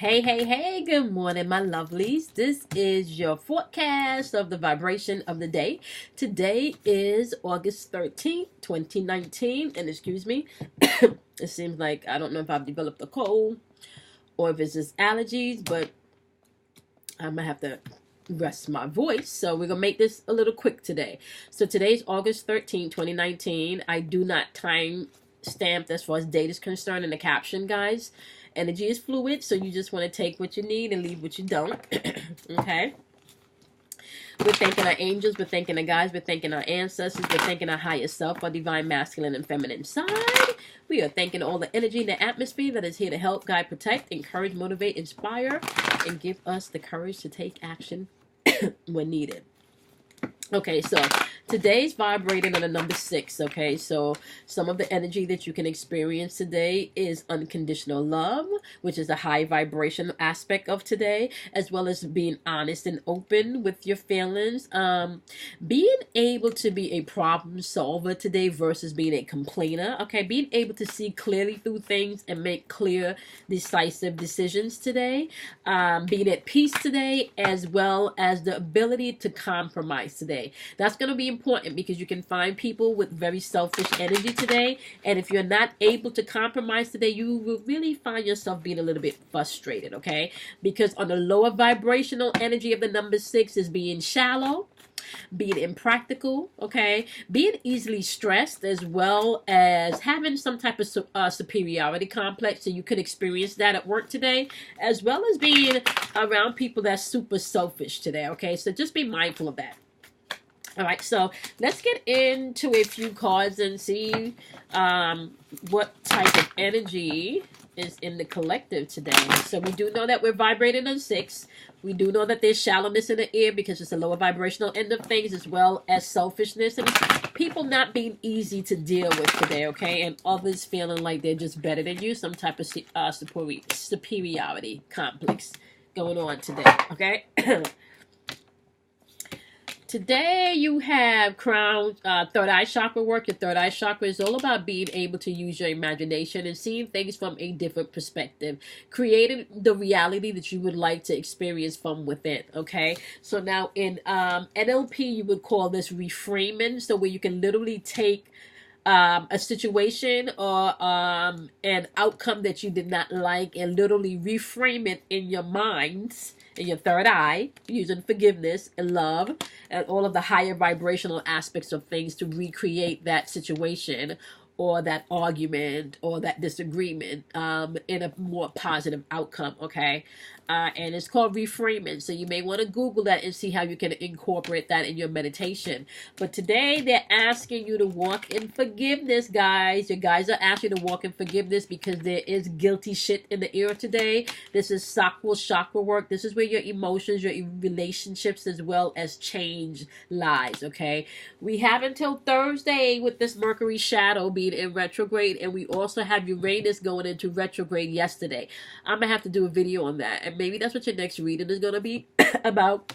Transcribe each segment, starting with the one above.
Hey, good morning, my lovelies. This is your forecast of the vibration of the day. Today is August 13th, 2019. And excuse me, it seems like I don't know if I've developed a cold or if it's just allergies, but I'm going to have to rest my voice. So we're going to make this a little quick today. So today's August 13th, 2019. I do not time stamped as far as date is concerned in the caption, guys. Energy is fluid, so you just want to take what you need and leave what you don't. Okay? We're thanking our angels, we're thanking our guides, we're thanking our ancestors, we're thanking our higher self, our divine masculine and feminine side. We are thanking all the energy in the atmosphere that is here to help, guide, protect, encourage, motivate, inspire, and give us the courage to take action when needed. Okay, so today's vibrating on a number 6, okay? So some of the energy that you can experience today is unconditional love, which is a high vibration aspect of today, as well as being honest and open with your feelings. Being able to be a problem solver today versus being a complainer, okay? Being able to see clearly through things and make clear, decisive decisions today. Being at peace today, as well as the ability to compromise today. That's going to be important because you can find people with very selfish energy today, and if you're not able to compromise today, you will really find yourself being a little bit frustrated, okay? Because on the lower vibrational energy of the number 6 is being shallow, being impractical, okay, being easily stressed, as well as having some type of superiority complex. So you could experience that at work today, as well as being around people that's super selfish today, okay? So just be mindful of that. All right, so let's get into a few cards and see what type of energy is in the collective today. So we do know that we're vibrating on 6. We do know that there's shallowness in the air because it's a lower vibrational end of things, as well as selfishness and people not being easy to deal with today, okay? And others feeling like they're just better than you, some type of superiority complex going on today, okay? Today you have crown, third eye chakra work. Your third eye chakra is all about being able to use your imagination and seeing things from a different perspective, creating the reality that you would like to experience from within, okay? So now in NLP, you would call this reframing, so where you can literally take a situation or an outcome that you did not like and literally reframe it in your minds, in your third eye, using forgiveness and love and all of the higher vibrational aspects of things to recreate that situation or that argument or that disagreement in a more positive outcome, okay? And it's called reframing. So you may want to Google that and see how you can incorporate that in your meditation. But today they're asking you to walk in forgiveness, guys. Your guys are asking you to walk in forgiveness because there is guilty shit in the air today. This is sacral chakra work. This is where your emotions, your relationships, as well as change lies, okay? We have until Thursday with this Mercury shadow being in retrograde, and we also have Uranus going into retrograde yesterday. I'm going to have to do a video on that, and maybe that's what your next reading is going to be about.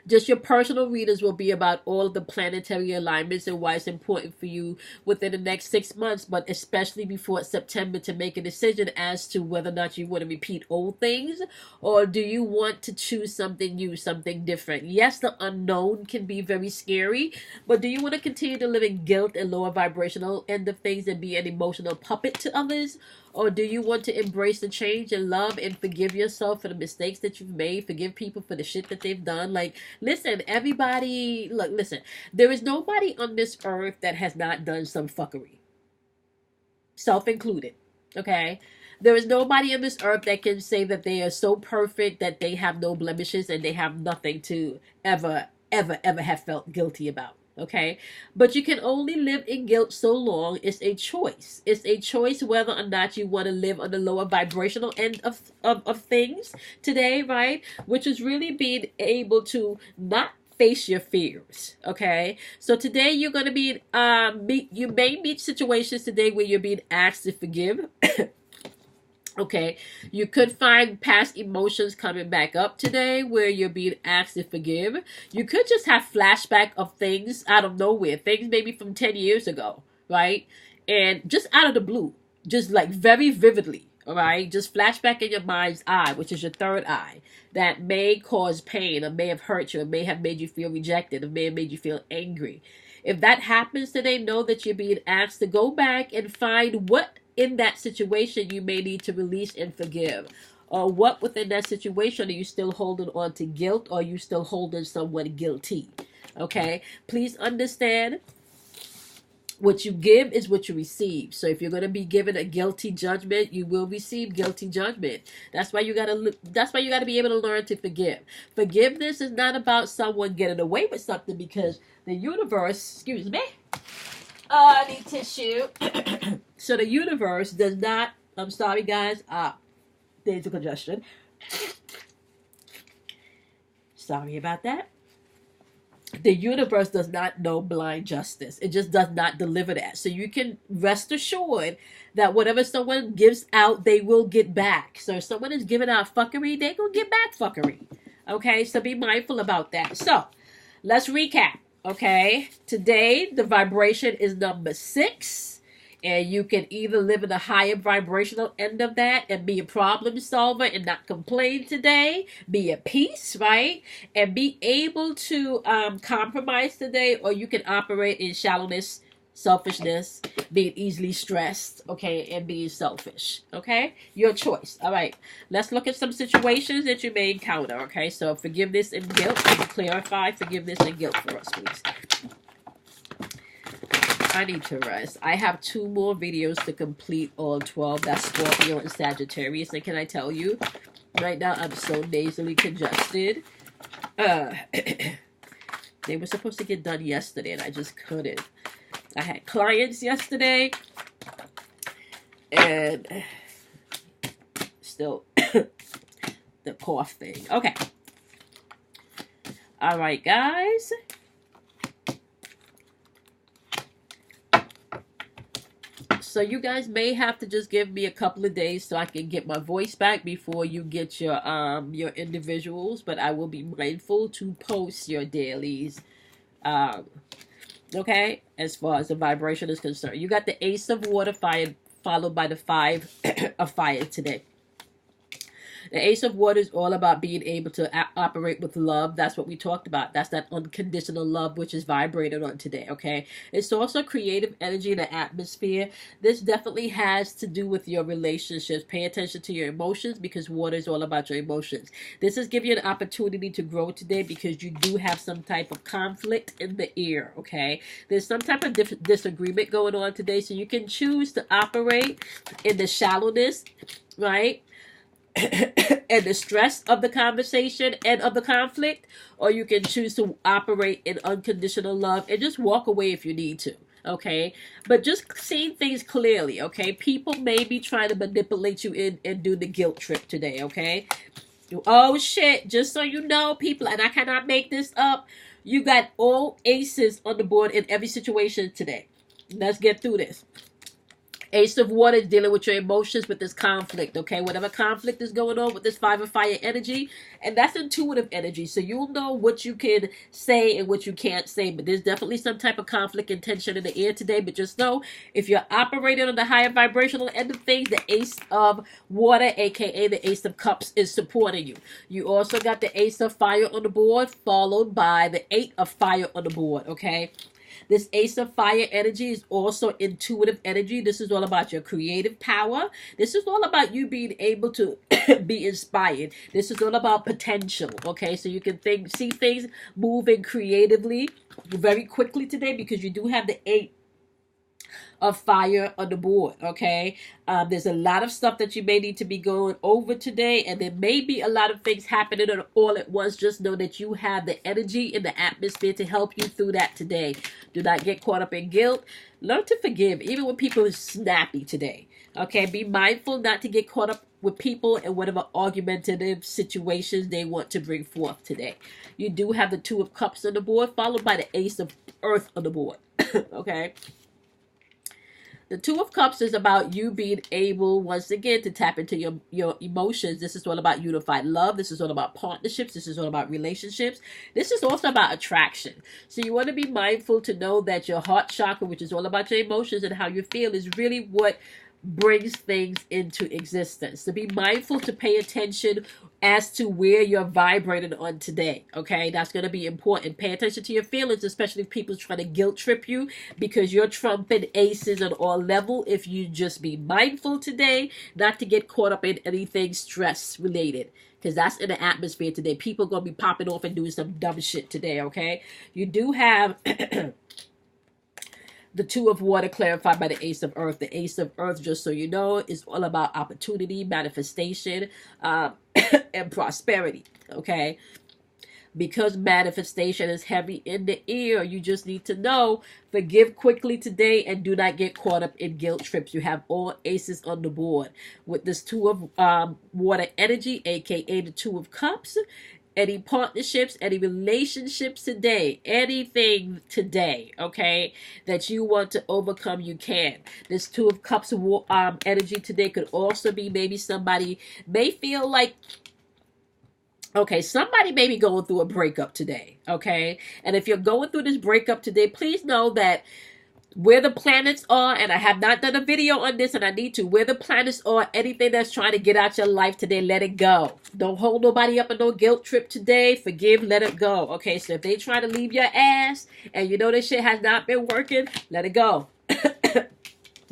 Just your personal readings will be about all of the planetary alignments and why it's important for you within the next 6 months, but especially before September, to make a decision as to whether or not you want to repeat old things or do you want to choose something new, something different. Yes, the unknown can be very scary, but do you want to continue to live in guilt and lower vibrational end of things and be an emotional puppet to others? Or do you want to embrace the change and love and forgive yourself for the mistakes that you've made? Forgive people for the shit that they've done? Like, listen, everybody, look, listen. There is nobody on this earth that has not done some fuckery. Self-included, okay? There is nobody on this earth that can say that they are so perfect that they have no blemishes and they have nothing to ever have felt guilty about. Okay, but you can only live in guilt so long. It's a choice. It's a choice whether or not you want to live on the lower vibrational end of things today, right? Which is really being able to not face your fears. Okay, so today you're going to be you may meet situations today where you're being asked to forgive. Okay, you could find past emotions coming back up today where you're being asked to forgive. You could just have flashback of things out of nowhere, things maybe from 10 years ago, right? And just out of the blue, just like very vividly, all right? Just flash back in your mind's eye, which is your third eye, that may cause pain, or may have hurt you, or may have made you feel rejected, or may have made you feel angry. If that happens today, know that you're being asked to go back and find what in that situation you may need to release and forgive. Or what within that situation are you still holding on to guilt, or are you still holding someone guilty? Okay? Please understand, what you give is what you receive. So if you're going to be given a guilty judgment, you will receive guilty judgment. That's why you got to be able to learn to forgive. Forgiveness is not about someone getting away with something, because the universe, excuse me, I need tissue. So the universe does not, I'm sorry guys, days of congestion. Sorry about that. The universe does not know blind justice. It just does not deliver that. So you can rest assured that whatever someone gives out, they will get back. So if someone is giving out fuckery, they gonna get back fuckery. Okay, so be mindful about that. So let's recap. Okay, today the vibration is number 6. And you can either live in the higher vibrational end of that and be a problem solver and not complain today. Be at peace, right? And be able to compromise today. Or you can operate in shallowness, selfishness, being easily stressed, okay, and being selfish, okay? Your choice. All right, let's look at some situations that you may encounter, okay? So forgiveness and guilt. Can you clarify forgiveness and guilt for us, please? I need to rest. I have 2 more videos to complete on 12. That's Scorpio and Sagittarius. And can I tell you, right now I'm so nasally congested. They were supposed to get done yesterday and I just couldn't. I had clients yesterday and still the cough thing. Okay. All right, guys. So you guys may have to just give me a couple of days so I can get my voice back before you get your individuals. But I will be mindful to post your dailies. Okay, as far as the vibration is concerned. You got the Ace of Water, fire, followed by the 5 of Fire today. The Ace of Water is all about being able to operate with love. That's what we talked about. That's that unconditional love, which is vibrated on today, okay? It's also creative energy in the atmosphere. This definitely has to do with your relationships. Pay attention to your emotions, because water is all about your emotions. This is giving you an opportunity to grow today, because you do have some type of conflict in the air, okay? There's some type of disagreement going on today, so you can choose to operate in the shallowness, right? And the stress of the conversation and of the conflict, or you can choose to operate in unconditional love and just walk away if you need to, okay? But just seeing things clearly, okay? People may be trying to manipulate you in and do the guilt trip today, okay? Oh shit, just so you know, people, and I cannot make this up, you got all aces on the board in every situation today. Let's get through this. Ace of Water is dealing with your emotions, with this conflict, okay? Whatever conflict is going on with this 5 of Fire energy, and that's intuitive energy, so you'll know what you can say and what you can't say, but there's definitely some type of conflict and tension in the air today, but just know, if you're operating on the higher vibrational end of things, the Ace of Water, aka the Ace of Cups, is supporting you. You also got the Ace of Fire on the board, followed by the 8 of Fire on the board, okay? This Ace of Fire energy is also intuitive energy. This is all about your creative power. This is all about you being able to be inspired. This is all about potential, okay? So you can see things moving creatively very quickly today, because you do have the 8 of Fire on the board, okay? There's a lot of stuff that you may need to be going over today, and there may be a lot of things happening all at once. Just know that you have the energy in the atmosphere to help you through that today. Do not get caught up in guilt. Learn to forgive, even when people are snappy today, okay? Be mindful not to get caught up with people and whatever argumentative situations they want to bring forth today. You do have the 2 of Cups on the board, followed by the Ace of Earth on the board, okay? The 2 of Cups is about you being able, once again, to tap into your emotions. This is all about unified love. This is all about partnerships. This is all about relationships. This is also about attraction. So you want to be mindful to know that your heart chakra, which is all about your emotions and how you feel, is really what brings things into existence. So be mindful to pay attention as to where you're vibrating on today. Okay, that's going to be important. Pay attention to your feelings, especially if people's trying to guilt trip you, because you're trumping aces on all level. If you just be mindful today not to get caught up in anything stress related, because that's in the atmosphere today. People going to be popping off and doing some dumb shit today. Okay, you do have the Two of Water clarified by the Ace of Earth. The Ace of Earth, just so you know, is all about opportunity, manifestation, and prosperity. Okay? Because manifestation is heavy in the air, you just need to know, forgive quickly today and do not get caught up in guilt trips. You have all aces on the board. With this Two of Water energy, aka the Two of Cups, any partnerships, any relationships today, anything today, okay, that you want to overcome, you can. This Two of Cups energy today could also be maybe somebody may feel like, okay, somebody may be going through a breakup today, okay? And if you're going through this breakup today, please know that where the planets are, and I have not done a video on this, and I need to, where the planets are, anything that's trying to get out your life today, let it go. Don't hold nobody up in no guilt trip today. Forgive, let it go. Okay, so if they try to leave your ass, and you know this shit has not been working, let it go.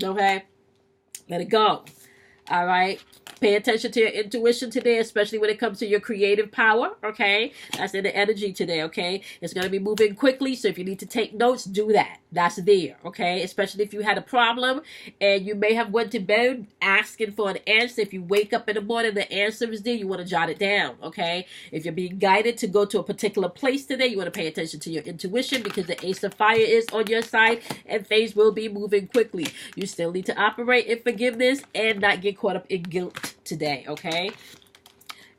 Okay? Let it go. All right? Pay attention to your intuition today, especially when it comes to your creative power, okay? That's in the energy today, okay? It's going to be moving quickly, so if you need to take notes, do that. That's there, okay? Especially if you had a problem and you may have went to bed asking for an answer. If you wake up in the morning, the answer is there, you want to jot it down, okay? If you're being guided to go to a particular place today, you want to pay attention to your intuition because the Ace of Fire is on your side and things will be moving quickly. You still need to operate in forgiveness and not get caught up in guilt today, okay?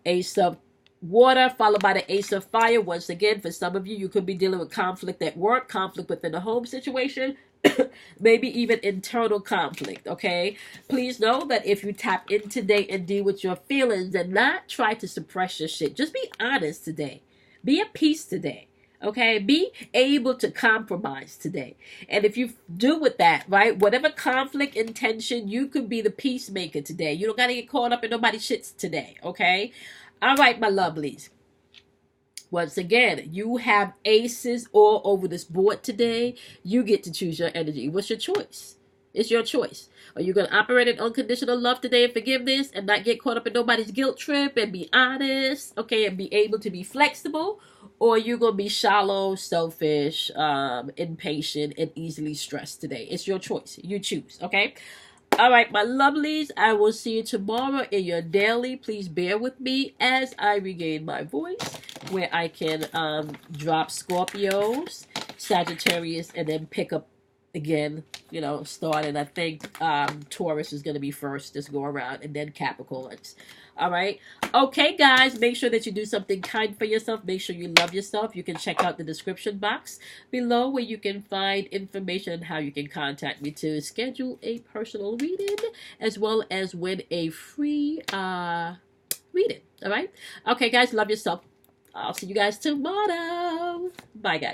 Ace of Water followed by the Ace of Fire. Once again, for some of you, you could be dealing with conflict at work, conflict within the home situation, maybe even internal conflict, okay? Please know that if you tap in today and deal with your feelings and not try to suppress your shit, just be honest today. Be at peace today. Okay, be able to compromise today. And if you do with that, right, whatever conflict and tension, you could be the peacemaker today. You don't got to get caught up in nobody's shits today, okay? All right, my lovelies. Once again, you have aces all over this board today. You get to choose your energy. What's your choice? It's your choice. Are you going to operate in unconditional love today and forgiveness and not get caught up in nobody's guilt trip and be honest, okay, and be able to be flexible? Or are you going to be shallow, selfish, impatient, and easily stressed today? It's your choice. You choose, okay? All right, my lovelies, I will see you tomorrow in your daily. Please bear with me as I regain my voice, where I can drop Scorpios, Sagittarius, and then pick up again, you know, starting, I think Taurus is going to be first this go around, and then Capricorns. All right. Okay, guys, make sure that you do something kind for yourself. Make sure you love yourself. You can check out the description box below where you can find information on how you can contact me to schedule a personal reading as well as win a free reading. All right. Okay, guys, love yourself. I'll see you guys tomorrow. Bye, guys.